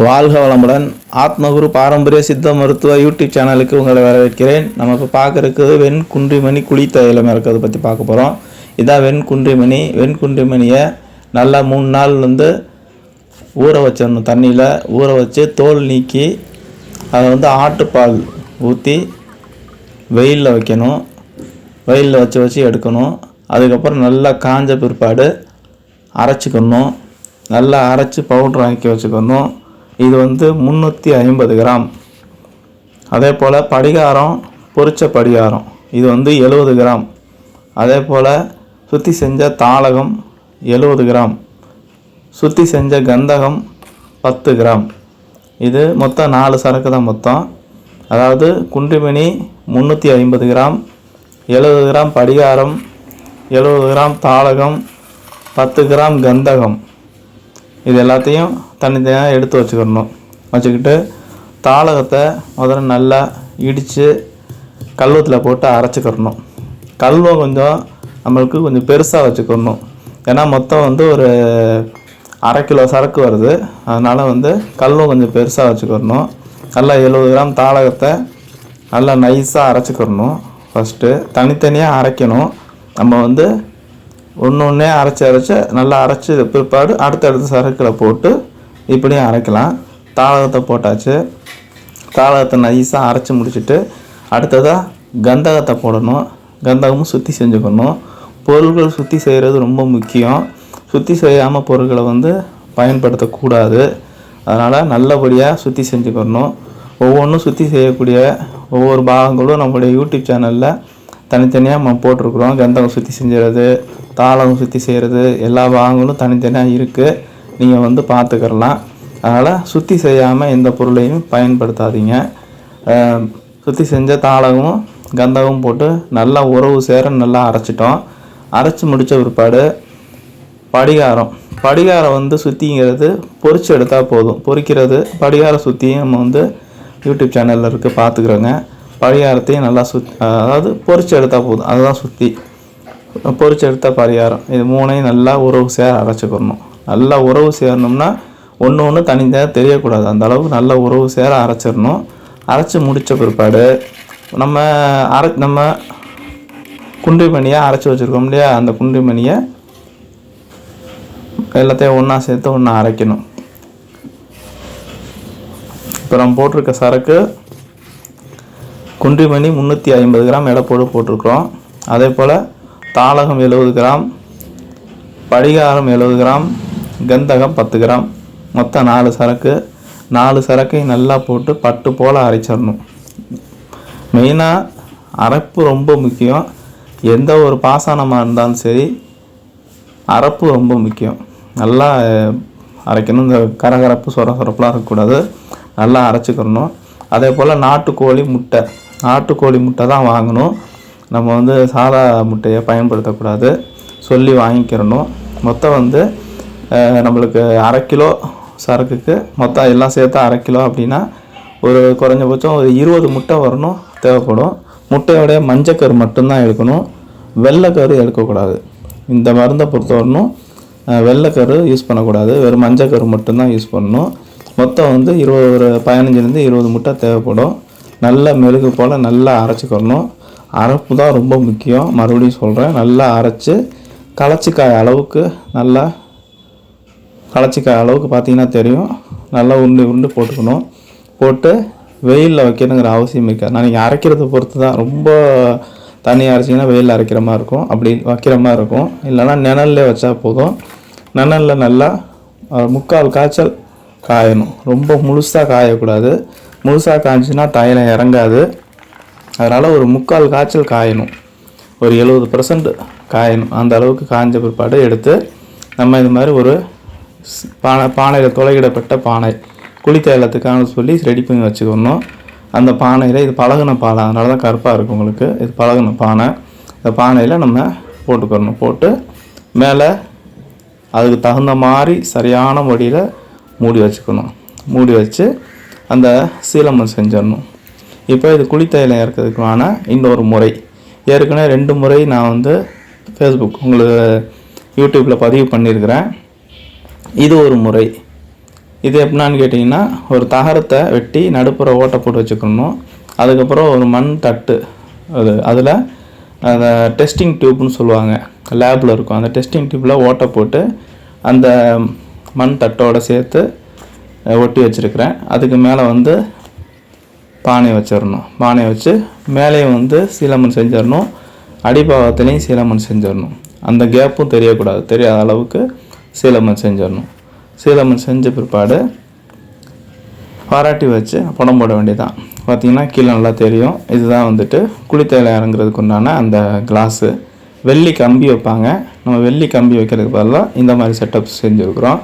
வாழ்க வளமுடன். ஆத்மகுரு பாரம்பரிய சித்த மருத்துவ யூடியூப் சேனலுக்கு உங்களை வரவேற்கிறேன். நம்ம இப்போ பார்க்குறதுக்கு வெண்குன்றிமணி குளித்தைலம் இருக்கிறத பற்றி பார்க்க போகிறோம். இதான் வெண்குன்றிமணி. வெண்குன்றிமணியை நல்லா 3 நாள் ஊற வச்சிடணும். தண்ணியில் ஊற வச்சு தோல் நீக்கி அதை ஆட்டுப்பால் ஊற்றி வெயிலில் வைக்கணும். வெயிலில் வச்சு எடுக்கணும். அதுக்கப்புறம் நல்லா காஞ்ச பிற்பாடு அரைச்சிக்கணும். நல்லா அரைச்சி பவுட்ரு ஆக்கி வச்சுக்கணும். இது 350 கிராம். அதே போல் படிகாரம், பொரிச்ச படிகாரம் இது 70 கிராம். அதே போல் சுத்தி செஞ்ச தாளகம் 70 கிராம். சுத்தி செஞ்ச கந்தகம் 10 கிராம். இது மொத்தம் 4 சரக்கு தான் மொத்தம். அதாவது குன்றிமணி 350 கிராம், 70 கிராம் படிகாரம், 70 கிராம் தாளகம், 10 கிராம் கந்தகம். இது எல்லாத்தையும் தனித்தனியாக எடுத்து வச்சுக்கிட்டு தாளகத்தை முதல்ல நல்லா இடித்து கல்வத்தில் போட்டு அரைச்சிக்கிறணும். கல்வம் நம்மளுக்கு கொஞ்சம் பெருசாக வச்சுக்கணும். ஏன்னா மொத்தம் ஒரு 1/2 கிலோ சரக்கு வருது. அதனால் கல்வம் கொஞ்சம் பெருசாக வச்சுக்கிறணும். நல்லா 70 கிராம் தாளகத்தை நல்லா நைஸாக அரைச்சிக்கிறணும். ஃபஸ்ட்டு தனித்தனியாக அரைக்கணும். நம்ம ஒன்று அரைச்சி நல்லா அரைச்சி பிற்பாடு அடுத்தடுத்த சரக்கில் போட்டு இப்படியும் அரைக்கலாம். தாளகத்தை போட்டாச்சு. தாளகத்தை நைஸாக அரைச்சி முடிச்சுட்டு அடுத்ததாக கந்தகத்தை போடணும். கந்தகமும் சுற்றி செஞ்சுக்கணும். பொருள்கள் சுற்றி செய்கிறது ரொம்ப முக்கியம். சுற்றி செய்யாமல் பொருட்களை பயன்படுத்தக்கூடாது. அதனால் நல்லபடியாக சுற்றி செஞ்சுக்கணும். ஒவ்வொன்றும் சுற்றி செய்யக்கூடிய ஒவ்வொரு பாகங்களும் நம்மளுடைய யூடியூப் சேனலில் தனித்தனியாக நம்ம போட்டிருக்குறோம். கந்தகம் சுற்றி செஞ்சுறது, தாளகம் சுற்றி செய்கிறது, எல்லா பாகங்களும் தனித்தனியாக இருக்குது. நீங்கள் பார்த்துக்கிறலாம். அதனால் சுற்றி செய்யாமல் எந்த பொருளையும் பயன்படுத்தாதீங்க. சுற்றி செஞ்ச தாளகமும் கந்தகமும் போட்டு நல்லா உறவு சேர நல்லா அரைச்சிட்டோம். அரைச்சி முடித்த பிற்பாடு படிகாரம் சுற்றிங்கிறது பொரிச்சு எடுத்தால் போதும். பொரிக்கிறது படிகார சுற்றியும் நம்ம யூடியூப் சேனலில் இருக்குது, பார்த்துக்கிறோங்க. படிகாரத்தையும் நல்லா அதாவது பொரிச்சு எடுத்தால் போதும். அதுதான் சுற்றி பொரிச்சு எடுத்த பரிகாரம். இது 3ஐயும் நல்லா உறவு சேர அரைச்சிக்கணும். நல்லா உறவு சேரணும்னா ஒன்று தனியாக தெரியக்கூடாது. அந்த அளவுக்கு நல்லா உறவு சேர அரைச்சிடணும். அரைச்சி முடித்த பிற்பாடு நம்ம குன்றிமணியை அரைச்சி வச்சுருக்கோம் இல்லையா, அந்த குன்றிமணியை எல்லாத்தையும் ஒன்றா சேர்த்து ஒன்றா அரைக்கணும். இப்போ நம்ம போட்டிருக்க சரக்கு குன்றிமணி 350 கிராம் எடைப்போடு போட்டிருக்கிறோம். அதே போல் தாளகம் 70 கிராம், படிகாரம் 70 கிராம், கந்தகம் 10 கிராம். மொத்தம் 4 சரக்கு. 4 சரக்கையும் நல்லா போட்டு பட்டு போல் அரைச்சிடணும். மெயினாக அரைப்பு ரொம்ப முக்கியம். எந்த ஒரு பாசனமாக இருந்தாலும் சரி அரைப்பு ரொம்ப முக்கியம். நல்லா அரைக்கணும். இந்த கரகரப்பு சொரசொரப்புலாம் இருக்கக்கூடாது. நல்லா அரைச்சிக்கிறணும். அதே போல் நாட்டுக்கோழி முட்டை தான் வாங்கணும். நம்ம சாதா முட்டையை பயன்படுத்தக்கூடாது. சொல்லி வாங்கிக்கிறணும். மொத்தம் நம்மளுக்கு 1/2 கிலோ சரக்குக்கு மொத்தம் எல்லாம் சேர்த்து 1/2 கிலோ அப்படின்னா ஒரு குறைஞ்சபட்சம் ஒரு 20 முட்டை வரணும் தேவைப்படும். முட்டையோடைய மஞ்சக்கரு மட்டும்தான் எடுக்கணும். வெள்ளைக்கரு எடுக்கக்கூடாது. இந்த மருந்தை பொறுத்தவரைக்கும் வெள்ளைக்கரு யூஸ் பண்ணக்கூடாது. வெறும் மஞ்சக்கரு மட்டும்தான் யூஸ் பண்ணணும். மொத்தம் ஒரு 15லேருந்து 20 முட்டை தேவைப்படும். நல்ல மெழுகு போல் நல்லா அரைச்சிக்கணும். அரைப்பு தான் ரொம்ப முக்கியம். மறுபடியும் சொல்கிறேன், நல்லா அரைச்சி களைச்சிக்காய் அளவுக்கு பார்த்தீங்கன்னா தெரியும். நல்லா உருண்டு போட்டுக்கணும். போட்டு வெயிலில் வைக்கணுங்கிற அவசியம் இருக்காது. நான் நீங்கள் அரைக்கிறத பொறுத்து தான். ரொம்ப தண்ணி அரைச்சிங்கன்னா வெயிலில் அரைக்கிற மாதிரி இருக்கும். அப்படி வைக்கிற மாதிரி இருக்கும். இல்லைனா நிழல்லே வச்சா போதும். நிழலில் நல்லா 3/4 காய்ச்சல் காயணும். ரொம்ப முழுசாக காயக்கூடாது. முழுசாக காய்ச்சின்னா தைலம் இறங்காது. அதனால் ஒரு 3/4 காய்ச்சல் காயணும். ஒரு 70% காயணும். அந்த அளவுக்கு காய்ஞ்ச பிற்பாடு எடுத்து நம்ம இது மாதிரி ஒரு பானையில் துளையிடப்பட்ட பானை குளித்தைலத்துக்கான சொல்லி ரெடி பண்ணி வச்சுக்கணும். அந்த பானையில் இது பழகுன பானை, அதனால தான் கருப்பாக இருக்கும் உங்களுக்கு. இது பழகுன பானை. இந்த பானையில் நம்ம போட்டுக்கணும். போட்டு மேலே அதுக்கு தகுந்த மாதிரி சரியான வழியில் மூடி வச்சுக்கணும். மூடி வச்சு அந்த சீலமம் செஞ்சிடணும். இப்போ இது குளித்தைலம் இருக்கிறதுக்கான இன்னொரு முறை. ஏற்கனவே 2 முறை நான் ஃபேஸ்புக் உங்களுக்கு யூடியூப்பில் பதிவு பண்ணியிருக்கிறேன். இது ஒரு முறை. இது எப்படின்னு கேட்டிங்கன்னா, ஒரு தகரத்தை வெட்டி நடுப்புற ஓட்டை போட்டு வச்சுக்கணும். அதுக்கப்புறம் ஒரு மண் தட்டு, அதில் அந்த டெஸ்டிங் டியூப்னு சொல்லுவாங்க, லேபில் இருக்கும். அந்த டெஸ்டிங் டியூப்பில் ஓட்டை போட்டு அந்த மண் தட்டோடு சேர்த்து ஒட்டி வச்சுருக்கிறேன். அதுக்கு மேலே வந்து பானையை வச்சிடணும். பானையை வச்சு மேலேயும் வந்து சீலமண் செஞ்சிடணும், அடிப்பாகத்துலேயும் சீலமண் செஞ்சிடணும். அந்த கேப்பும் தெரியக்கூடாது, தெரியாத அளவுக்கு சீலமண் செஞ்சிடணும். சீலமண் செஞ்ச பிற்பாடு பாராட்டி வச்சு படம் போட வேண்டியதான். பார்த்திங்கன்னா கீழே நல்லா தெரியும். இதுதான் வந்துட்டு குளித்தலை இறங்குறதுக்கு உண்டான அந்த கிளாஸு. வெள்ளி கம்பி வைப்பாங்க. நம்ம வெள்ளி கம்பி வைக்கிறதுக்கு பதிலாக இந்த மாதிரி செட்டப் செஞ்சுருக்குறோம்.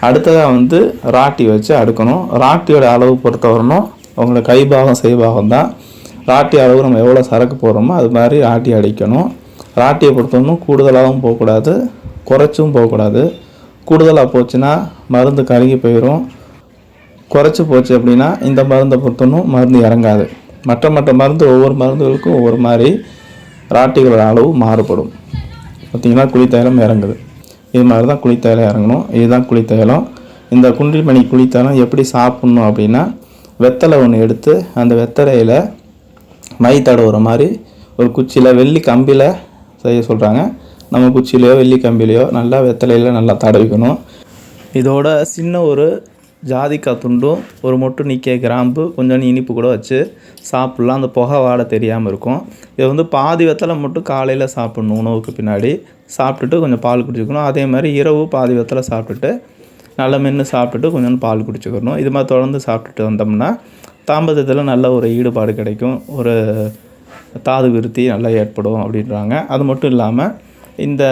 அடுத்ததாக வந்து ராட்டி வச்சு அடுக்கணும். ராட்டியோட அளவு பொறுத்த வரணும், அவங்களோட கைபாகம் செய்பாகம் தான். ராட்டி அளவு நம்ம எவ்வளோ சரக்கு போடுறோமோ அது மாதிரி ராட்டி அடிக்கணும். ராட்டியை பொறுத்தவரைக்கும் கூடுதலாகவும் போகக்கூடாது, குறைச்சும் போகக்கூடாது. கூடுதலாக போச்சுன்னா மருந்து கருகி போயிடும். குறைச்சி போச்சு அப்படின்னா இந்த மருந்தை பொறுத்தவரைக்கும் மருந்து இறங்காது. மற்ற மருந்து ஒவ்வொரு மருந்துகளுக்கும் ஒவ்வொரு மாதிரி ராட்டிகளோட அளவு மாறுபடும். பார்த்திங்கன்னா குளித்தைலம் இறங்குது. இது மாதிரி தான் குளித்தைலம் இறங்கணும். இதுதான் குளித்தைலம். இந்த குன்றிமணி குளித்தைலம் எப்படி சாப்பிட்ணும் அப்படின்னா, வெத்தலை ஒன்று எடுத்து அந்த வெத்தலையில் மை தடவுற மாதிரி ஒரு குச்சியில் வெள்ளி கம்பியில் செய்ய சொல்கிறாங்க. நம்ம குச்சியிலையோ வெள்ளி கம்பிலையோ நல்லா வெத்தலையில் நல்லா தடவிக்கணும். இதோட சின்ன ஒரு ஜாதிக்காய் துண்டும், ஒரு மொட்டு நிற்கிய கிராம்பு, கொஞ்சம் இனிப்பு கூட வச்சு சாப்பிட்லாம். அந்த புகை வாடை தெரியாமல் இருக்கும். இதை வந்து பாதி வெத்தலை மட்டும் காலையில் சாப்பிட்ணும். உணவுக்கு பின்னாடி சாப்பிட்டுட்டு கொஞ்சம் பால் குடிச்சிக்கணும். அதே மாதிரி இரவு பாதி வெத்தலை சாப்பிட்டுட்டு நல்லா மென்று சாப்பிட்டுட்டு கொஞ்சம் பால் குடிச்சிக்கணும். இது மாதிரி தொடர்ந்து சாப்பிட்டுட்டு வந்தோம்னா தாம்பத்தியத்தில் நல்ல ஒரு ஈடுபாடு கிடைக்கும், ஒரு தாது விருத்தி நல்லா ஏற்படும் அப்படின்றாங்க. அது மட்டும் இல்லாமல் இந்த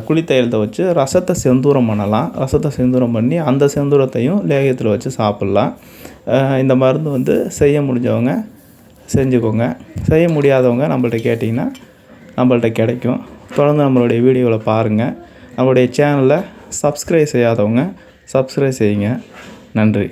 குளித்தைலத்தை வச்சு ரசத்தை செந்தூரம் பண்ணலாம். ரசத்தை செந்தூரம் பண்ணி அந்த செந்தூரத்தையும் லேகியத்தில் வச்சு சாப்பிட்லாம். இந்த மருந்து வந்து செய்ய முடிஞ்சவங்க செஞ்சுக்கோங்க. செய்ய முடியாதவங்க நம்மள்ட்ட கேட்டிங்கன்னா நம்மள்ட்ட கிடைக்கும். தொடர்ந்து நம்மளுடைய வீடியோவில் பாருங்கள். நம்மளுடைய சேனலை சப்ஸ்கிரைப் செய்யாதவங்க சப்ஸ்கிரைப் செய்யுங்க. நன்றி.